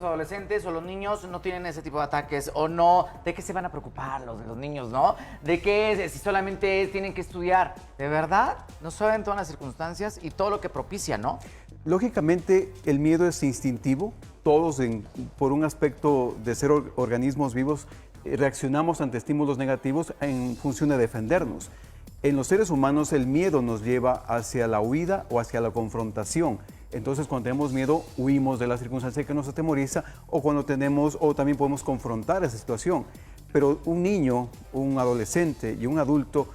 adolescentes o los niños no tienen ese tipo de ataques o no, ¿de qué se van a preocupar los niños, no? ¿De qué si solamente tienen que estudiar? ¿De verdad? No saben todas las circunstancias y todo lo que propicia, ¿no? Lógicamente, el miedo es instintivo. Todos, por un aspecto de ser organismos vivos, reaccionamos ante estímulos negativos en función de defendernos. En los seres humanos, el miedo nos lleva hacia la huida o hacia la confrontación. Entonces, cuando tenemos miedo, huimos de la circunstancia que nos atemoriza o o también podemos confrontar esa situación. Pero un niño, un adolescente y un adulto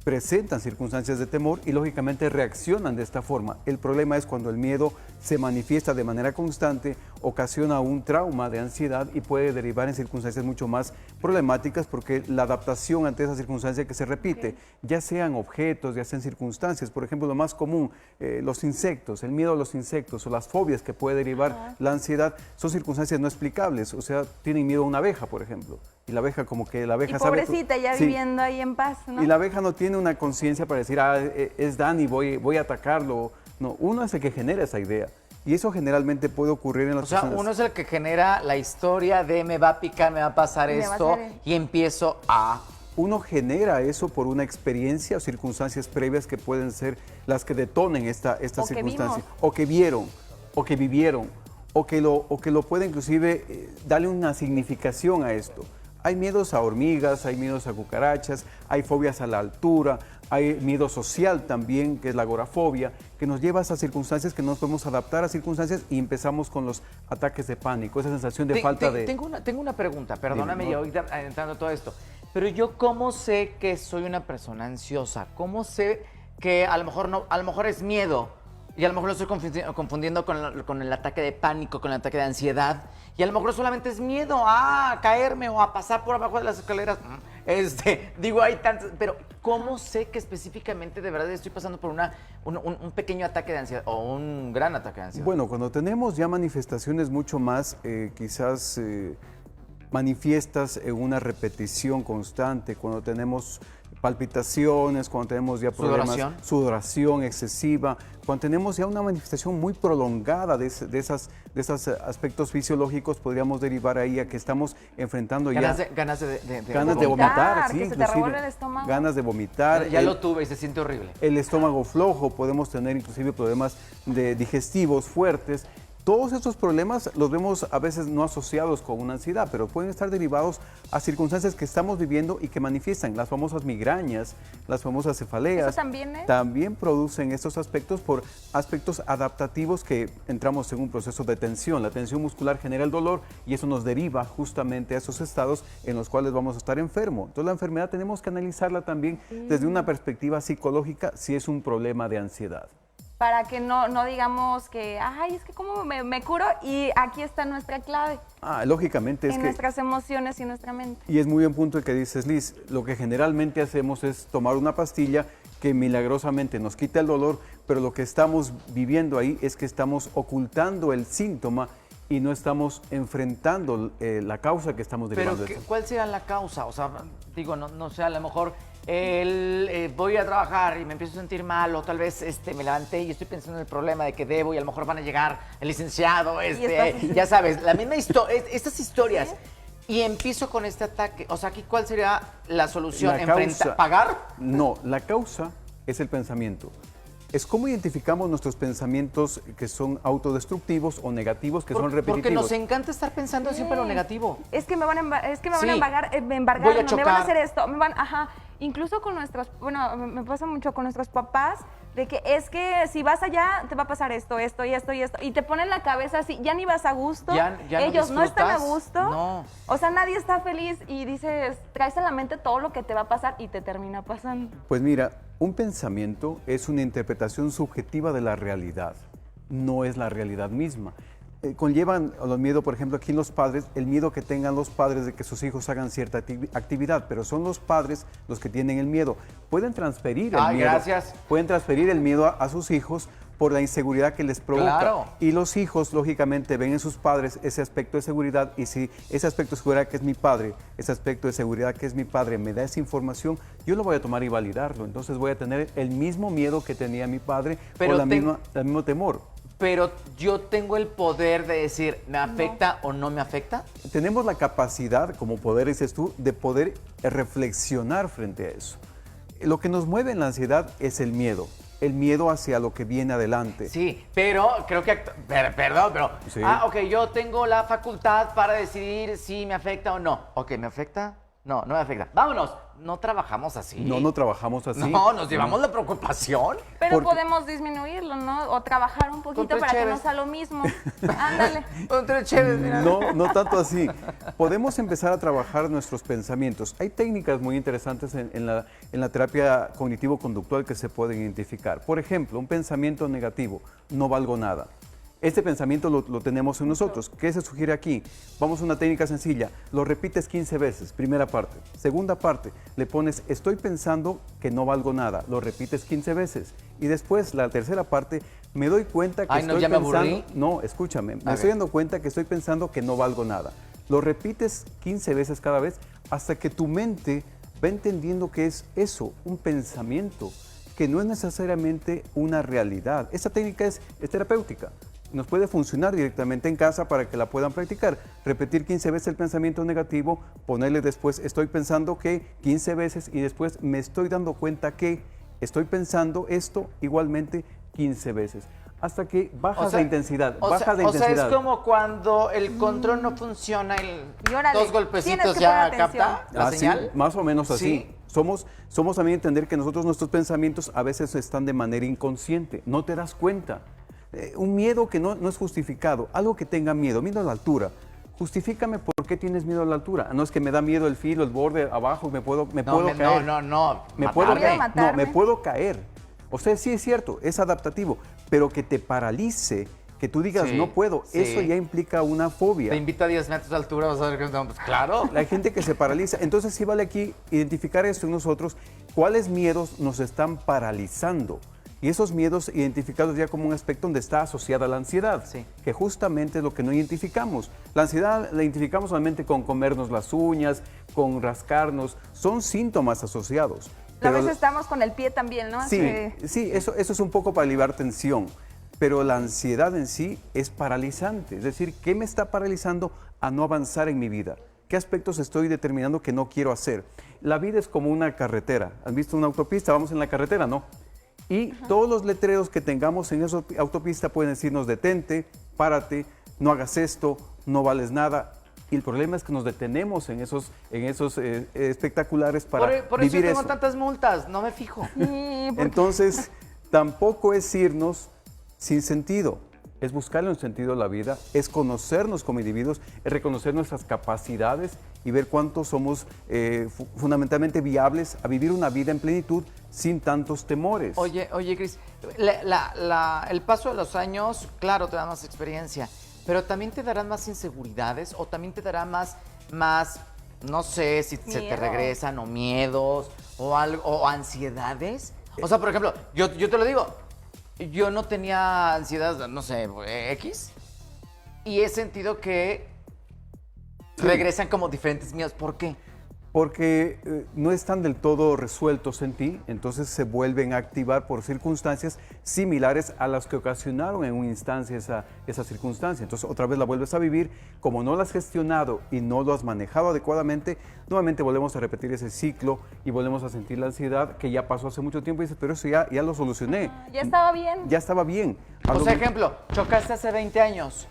presentan circunstancias de temor y lógicamente reaccionan de esta forma. El problema es cuando el miedo se manifiesta de manera constante, ocasiona un trauma de ansiedad y puede derivar en circunstancias mucho más problemáticas porque la adaptación ante esa circunstancia que se repite, ya sean objetos, ya sean circunstancias, por ejemplo, lo más común, los insectos, el miedo a los insectos o las fobias que puede derivar la ansiedad, son circunstancias no explicables, o sea, tienen miedo a una abeja, por ejemplo, y la abeja como que la abeja y sabe... pobrecita, ya viviendo ahí en paz, ¿no? Y la abeja no tiene una conciencia para decir, es Dani, voy a atacarlo. No, uno es el que genera esa idea. Y eso generalmente puede ocurrir en las personas. O sea, uno es el que genera la historia de me va a picar, me va a pasar esto y empiezo a... Uno genera eso por una experiencia o circunstancias previas que pueden ser las que detonen esta circunstancia. O que vieron, o que vivieron, o que lo puede inclusive darle una significación a esto. Hay miedos a hormigas, hay miedos a cucarachas, hay fobias a la altura, hay miedo social también, que es la agorafobia, que nos lleva a esas circunstancias que no nos podemos adaptar a circunstancias y empezamos con los ataques de pánico, esa sensación de falta de... Tengo una pregunta, perdóname, yo ahorita entrando todo esto, pero yo ¿cómo sé que soy una persona ansiosa? ¿Cómo sé que a lo mejor es miedo? Y a lo mejor lo estoy confundiendo con el ataque de pánico, con el ataque de ansiedad. Y a lo mejor solamente es miedo a caerme o a pasar por abajo de las escaleras. Digo, hay tantos... Pero ¿cómo sé que específicamente de verdad estoy pasando por un pequeño ataque de ansiedad o un gran ataque de ansiedad? Bueno, cuando tenemos ya manifestaciones mucho más, quizás manifiestas en una repetición constante, cuando tenemos palpitaciones, cuando tenemos ya problemas, sudoración excesiva, cuando tenemos ya una manifestación muy prolongada de esos aspectos fisiológicos, podríamos derivar ahí a que estamos enfrentando ganas de vomitar, sí, que se te revuelve el estómago. Ganas de vomitar. Ya lo tuve y se siente horrible. El estómago flojo, podemos tener inclusive problemas digestivos fuertes. Todos estos problemas los vemos a veces no asociados con una ansiedad, pero pueden estar derivados a circunstancias que estamos viviendo y que manifiestan las famosas migrañas, las famosas cefaleas. ¿Eso también es? También producen estos aspectos por aspectos adaptativos que entramos en un proceso de tensión. La tensión muscular genera el dolor y eso nos deriva justamente a esos estados en los cuales vamos a estar enfermos. Entonces la enfermedad tenemos que analizarla también desde una perspectiva psicológica si es un problema de ansiedad. Para que no digamos que, ay, es que cómo me curo, y aquí está nuestra clave. Lógicamente es en nuestras emociones y nuestra mente. Y es muy buen punto el que dices, Liz. Lo que generalmente hacemos es tomar una pastilla que milagrosamente nos quita el dolor, pero lo que estamos viviendo ahí es que estamos ocultando el síntoma y no estamos enfrentando la causa que estamos derivando. Pero ¿cuál será la causa? O sea, digo, no sé, a lo mejor voy a trabajar y me empiezo a sentir mal, o tal vez me levanté y estoy pensando en el problema de que debo y a lo mejor van a llegar el licenciado, ya sabes, la misma historia, estas historias. ¿Sí? Y empiezo con este ataque. O sea, aquí, ¿cuál sería la solución? ¿Pagar? No, la causa es el pensamiento. Es cómo identificamos nuestros pensamientos que son autodestructivos o negativos, que son repetitivos. Porque nos encanta estar pensando siempre lo negativo. Es que me van a embargar, me van a hacer esto, incluso con me pasa mucho con nuestros papás, de que es que si vas allá te va a pasar esto, esto y esto y esto, y te ponen la cabeza así, ya ni vas a gusto, ellos no están a gusto, no. O sea, nadie está feliz y dices, traes a la mente todo lo que te va a pasar y te termina pasando. Pues mira, un pensamiento es una interpretación subjetiva de la realidad, no es la realidad misma. Conllevan los miedos, por ejemplo, aquí los padres, el miedo que tengan los padres de que sus hijos hagan cierta actividad, pero son los padres los que tienen el miedo. Pueden transferir el miedo. Gracias. Pueden transferir el miedo a sus hijos por la inseguridad que les provoca. Claro. Y los hijos, lógicamente, ven en sus padres ese aspecto de seguridad, y si ese aspecto de seguridad que es mi padre, ese aspecto de seguridad que es mi padre me da esa información, yo lo voy a tomar y validarlo. Entonces voy a tener el mismo miedo que tenía mi padre, pero el mismo temor. pero yo tengo el poder de decir, ¿me afecta o no me afecta? Tenemos la capacidad, como poder dices tú, de poder reflexionar frente a eso. Lo que nos mueve en la ansiedad es el miedo hacia lo que viene adelante. Sí, pero creo que, perdón, pero, Sí. ok, yo tengo la facultad para decidir si me afecta o no. Ok, ¿me afecta? No, no me afecta. Vámonos. No trabajamos así. No trabajamos así. No, nos llevamos la preocupación. Pero podemos disminuirlo, ¿no? O trabajar un poquito tres para que no cheves. sea lo mismo. Ándale. Entre chéveres, mira. No tanto así. Podemos empezar a trabajar nuestros pensamientos. Hay técnicas muy interesantes en la terapia cognitivo-conductual que se pueden identificar. Por ejemplo, un pensamiento negativo, no valgo nada. Este pensamiento lo tenemos en nosotros. ¿Qué se sugiere aquí? Vamos a una técnica sencilla. Lo repites 15 veces, primera parte. Segunda parte, le pones, estoy pensando que no valgo nada. Lo repites 15 veces. Y después, la tercera parte, me doy cuenta que estoy ¿ya me pensando... aburrí? No, escúchame. Me estoy dando cuenta que estoy pensando que no valgo nada. Lo repites 15 veces cada vez hasta que tu mente va entendiendo que es eso, un pensamiento, que no es necesariamente una realidad. Esta técnica es terapéutica. Nos puede funcionar directamente en casa para que la puedan practicar. Repetir 15 veces el pensamiento negativo, ponerle después estoy pensando que 15 veces y después me estoy dando cuenta que estoy pensando esto igualmente 15 veces. Hasta que bajas la intensidad, O sea, es como cuando el control no funciona, Y órale, dos tienes golpecitos que ya poner atención. capta la señal. Sí, más o menos así. ¿Sí? Somos también entender que nuestros pensamientos a veces están de manera inconsciente, no te das cuenta. Un miedo que no es justificado, algo que tenga miedo a la altura. Justifícame por qué tienes miedo a la altura. No es que me da miedo el filo, el borde abajo, me puedo caer. No. Me puedo Matarme. caer. No, me puedo caer. O sea, sí es cierto, es adaptativo, pero que te paralice, que tú digas Sí, no puedo, sí. eso ya implica una fobia. Te invita a 10 metros de altura, vas a ver que no, pues claro. La gente que se paraliza. Entonces sí vale aquí identificar esto en nosotros, cuáles miedos nos están paralizando. Y esos miedos identificados ya como un aspecto donde está asociada la ansiedad, Sí. que justamente es lo que no identificamos. La ansiedad la identificamos solamente con comernos las uñas, con rascarnos, son síntomas asociados. A veces estamos con el pie también, ¿no? Sí, eso es un poco para liberar tensión, pero la ansiedad en sí es paralizante, es decir, ¿qué me está paralizando a no avanzar en mi vida? ¿Qué aspectos estoy determinando que no quiero hacer? La vida es como una carretera. ¿Han visto una autopista? Vamos en la carretera, ¿no? Y todos los letreros que tengamos en esa autopista pueden decirnos detente, párate, no hagas esto, no vales nada. Y el problema es que nos detenemos en esos espectaculares para Por eso vivir yo tengo eso. tantas multas, no me fijo. Entonces, tampoco es irnos sin sentido. Es buscarle un sentido a la vida, es conocernos como individuos, es reconocer nuestras capacidades y ver cuánto somos fundamentalmente viables a vivir una vida en plenitud sin tantos temores. Oye, Cris, el paso de los años, claro, te da más experiencia, pero también te darán más inseguridades o también te dará más, no sé, si se te Miedo. regresan o miedos o algo, o ansiedades. O sea, por ejemplo, yo te lo digo, yo no tenía ansiedad, no sé, X, y he sentido que regresan como diferentes miedos. ¿Por qué? Porque no están del todo resueltos en ti, entonces se vuelven a activar por circunstancias similares a las que ocasionaron en una instancia esa circunstancia. Entonces otra vez la vuelves a vivir, como no la has gestionado y no lo has manejado adecuadamente, nuevamente volvemos a repetir ese ciclo y volvemos a sentir la ansiedad que ya pasó hace mucho tiempo y dices, pero eso ya lo solucioné. Ya estaba bien. Ya estaba bien. O sea, ejemplo, chocaste hace 20 años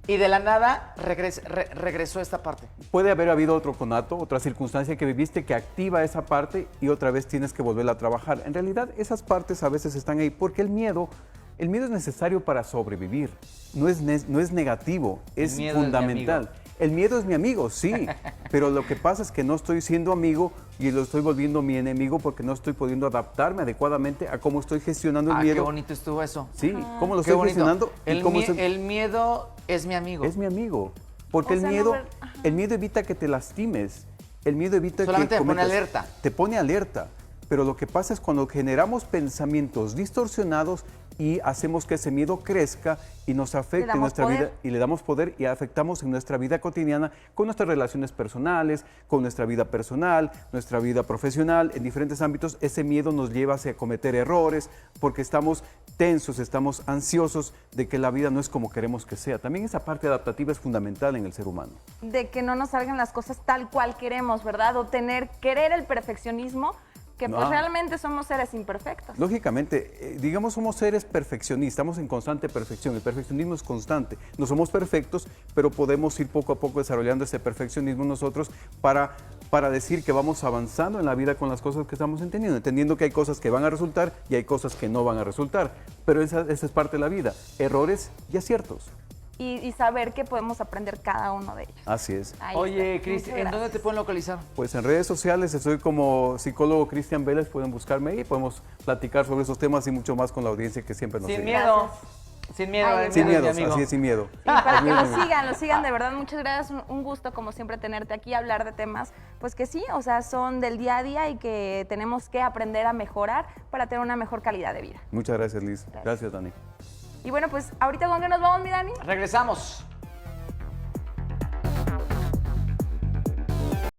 y de la nada regresó esta parte. Puede haber habido otro conato, otra circunstancia que viviste que activa esa parte y otra vez tienes que volverla a trabajar. En realidad, esas partes a veces están ahí porque el miedo es necesario para sobrevivir. No es negativo, es miedo es mi fundamental. El miedo es mi amigo, sí, pero lo que pasa es que no estoy siendo amigo y lo estoy volviendo mi enemigo porque no estoy pudiendo adaptarme adecuadamente a cómo estoy gestionando el miedo. Qué bonito estuvo eso. Sí, cómo lo Qué estoy bonito. gestionando. y cómo El miedo es mi amigo. Es mi amigo. Porque O sea, el miedo evita que te lastimes. El miedo evita Solamente que te pone cometas- alerta. Te pone alerta. Pero lo que pasa es cuando generamos pensamientos distorsionados, y hacemos que ese miedo crezca y nos afecte en nuestra vida, y le damos poder y afectamos en nuestra vida cotidiana con nuestras relaciones personales, con nuestra vida personal, nuestra vida profesional, en diferentes ámbitos. Ese miedo nos lleva hacia cometer errores porque estamos tensos, estamos ansiosos de que la vida no es como queremos que sea. También esa parte adaptativa es fundamental en el ser humano. De que no nos salgan las cosas tal cual queremos, ¿verdad? O querer el perfeccionismo, que pues realmente somos seres imperfectos. Lógicamente, digamos, somos seres perfeccionistas, estamos en constante perfección, el perfeccionismo es constante, no somos perfectos, pero podemos ir poco a poco desarrollando ese perfeccionismo nosotros para decir que vamos avanzando en la vida con las cosas que estamos entendiendo que hay cosas que van a resultar y hay cosas que no van a resultar, pero esa es parte de la vida, errores y aciertos. Y saber que podemos aprender cada uno de ellos. Así es. Oye, Cristian, ¿en dónde te pueden localizar? Pues en redes sociales estoy como psicólogo Cristian Vélez, pueden buscarme ahí, podemos platicar sobre esos temas y mucho más con la audiencia que siempre nos sigue. Sin miedo. Sin miedo, sin miedo, amigo. así es, sin miedo. Sí, para que lo sigan, de verdad, muchas gracias, un gusto como siempre tenerte aquí, hablar de temas, pues que sí, o sea, son del día a día y que tenemos que aprender a mejorar para tener una mejor calidad de vida. Muchas gracias, Liz. Gracias, Dani. Y bueno, pues ahorita, ¿con qué nos vamos, mi Dani? Regresamos.